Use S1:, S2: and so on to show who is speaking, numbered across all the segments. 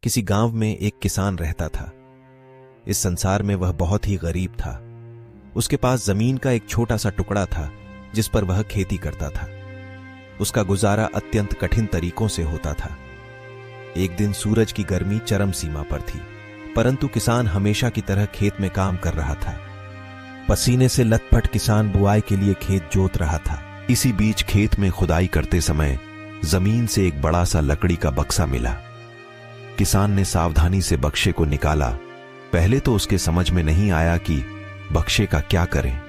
S1: किसी गांव में एक किसान रहता था। इस संसार में वह बहुत ही गरीब था। उसके पास जमीन का एक छोटा सा टुकड़ा था जिस पर वह खेती करता था। उसका गुजारा अत्यंत कठिन तरीकों से होता था। एक दिन सूरज की गर्मी चरम सीमा पर थी, परंतु किसान हमेशा की तरह खेत में काम कर रहा था। पसीने से लथपथ किसान बुआई के लिए खेत जोत रहा था। इसी बीच खेत में खुदाई करते समय जमीन से एक बड़ा सा लकड़ी का बक्सा मिला। किसान ने सावधानी से बक्से को निकाला। पहले तो उसके समझ में नहीं आया कि बक्से का क्या करें।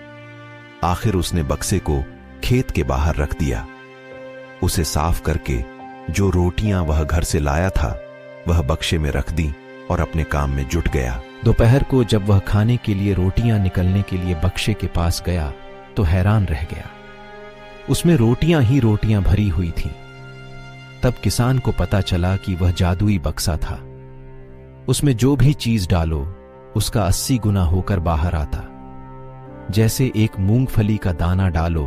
S1: आखिर उसने बक्से को खेत के बाहर रख दिया। उसे साफ करके जो रोटियां वह घर से लाया था वह बक्से में रख दी और अपने काम में जुट गया।
S2: दोपहर को जब वह खाने के लिए रोटियां निकलने के लिए बक्से के पास गया तो हैरान रह गया। उसमें रोटियां ही रोटियां भरी हुई थीं। तब किसान को पता चला कि वह जादुई बक्सा था। उसमें जो भी चीज डालो उसका 80 गुना होकर बाहर आता। जैसे एक मूंगफली का दाना डालो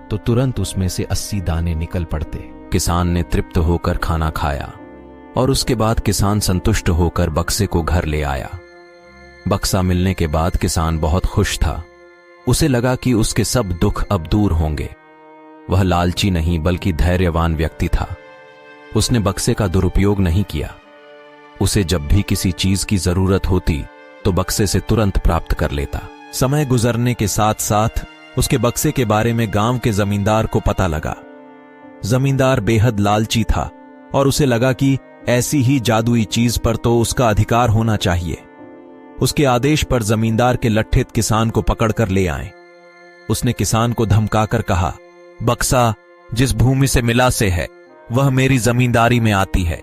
S2: तो तुरंत उसमें से 80 दाने निकल पड़ते।
S3: किसान ने तृप्त होकर खाना खाया और उसके बाद किसान संतुष्ट होकर बक्से को घर ले आया। बक्सा मिलने के बाद किसान बहुत खुश था। उसे लगा कि उसके सब दुख अब दूर होंगे। वह लालची नहीं बल्कि धैर्यवान व्यक्ति था। उसने बक्से का दुरुपयोग नहीं किया। उसे जब भी किसी चीज की जरूरत होती तो बक्से से तुरंत प्राप्त कर लेता।
S1: समय गुजरने के साथ साथ उसके बक्से के बारे में गांव के जमींदार को पता लगा। जमींदार बेहद लालची था और उसे लगा कि ऐसी ही जादुई चीज पर तो उसका अधिकार होना चाहिए। उसके आदेश पर जमींदार के लट्ठित किसान को पकड़कर ले आए। उसने किसान को धमकाकर कहा, बक्सा जिस भूमि से मिला से है वह मेरी जमींदारी में आती है,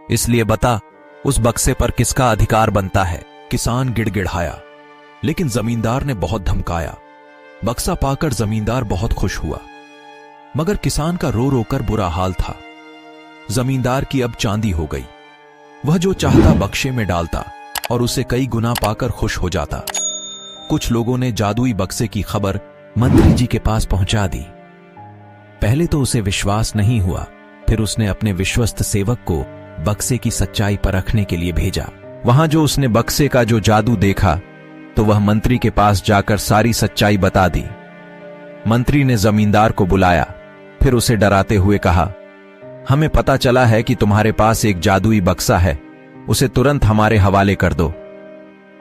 S1: इसलिए बता उस बक्से पर किसका अधिकार बनता है।
S2: किसान गिड़गिड़ाया, लेकिन जमींदार ने बहुत धमकाया। बक्सा पाकर जमींदार बहुत खुश हुआ, मगर किसान का रो रो कर बुरा हाल था। जमींदार की अब चांदी हो गई। वह जो चाहता बक्से में डालता और उसे कई गुना पाकर खुश हो जाता। कुछ लोगों ने जादुई बक्से की खबर मंत्री जी के पास पहुंचा दी। पहले तो उसे विश्वास नहीं हुआ, फिर उसने अपने विश्वस्त सेवक को बक्से की सच्चाई परखने के लिए भेजा। वहां जो उसने बक्से का जो जादू देखा तो वह मंत्री के पास जाकर सारी सच्चाई बता दी। मंत्री ने जमींदार को बुलाया, फिर उसे डराते हुए कहा, हमें पता चला है कि तुम्हारे पास एक जादुई बक्सा है, उसे तुरंत हमारे हवाले कर दो।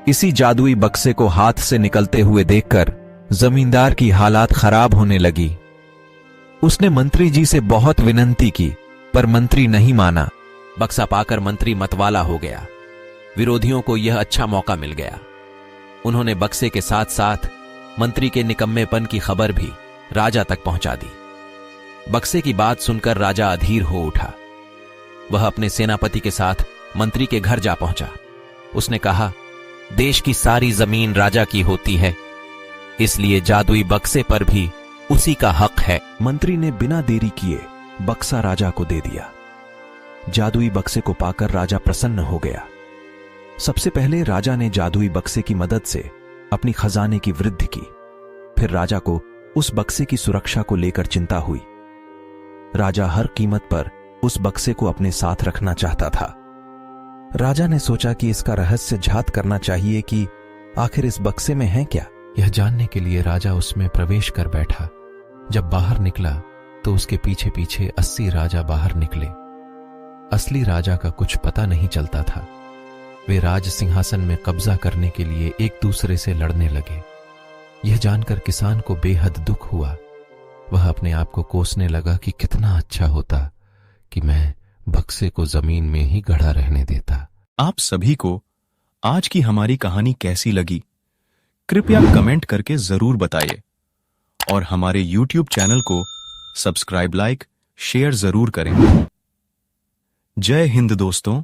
S2: इसी जादुई बक्से को हाथ से निकलते हुए देखकर जमींदार की हालात खराब होने लगी। उसने मंत्री जी से बहुत विनती की, पर मंत्री नहीं माना। बक्सा पाकर मंत्री मतवाला हो गया। विरोधियों को यह अच्छा मौका मिल गया। उन्होंने बक्से के साथ साथ मंत्री के निकम्मेपन की खबर भी राजा तक पहुंचा दी। बक्से की बात सुनकर राजा अधीर हो उठा। वह अपने सेनापति के साथ मंत्री के घर जा पहुंचा। उसने कहा, देश की सारी जमीन राजा की होती है, इसलिए जादुई बक्से पर भी उसी का हक है।
S1: मंत्री ने बिना देरी किए बक्सा राजा को दे दिया। जादुई बक्से को पाकर राजा प्रसन्न हो गया। सबसे पहले राजा ने जादुई बक्से की मदद से अपनी खजाने की वृद्धि की। फिर राजा को उस बक्से की सुरक्षा को लेकर चिंता हुई। राजा हर कीमत पर उस बक्से को अपने साथ रखना चाहता था। राजा ने सोचा कि इसका रहस्य झात करना चाहिए कि आखिर इस बक्से में है क्या।
S2: यह जानने के लिए राजा उसमें प्रवेश कर बैठा। जब बाहर निकला तो उसके पीछे पीछे 80 राजा बाहर निकले। असली राजा का कुछ पता नहीं चलता था। वे राज सिंहासन में कब्जा करने के लिए एक दूसरे से लड़ने लगे। यह जानकर किसान को बेहद दुख हुआ। वह अपने आप को कोसने लगा कि कितना अच्छा होता कि मैं बक्से को जमीन में ही गड़ा रहने देता।
S4: आप सभी को आज की हमारी कहानी कैसी लगी, कृपया कमेंट करके जरूर बताइए और हमारे YouTube चैनल को सब्सक्राइब, लाइक, शेयर जरूर करें। जय हिंद दोस्तों।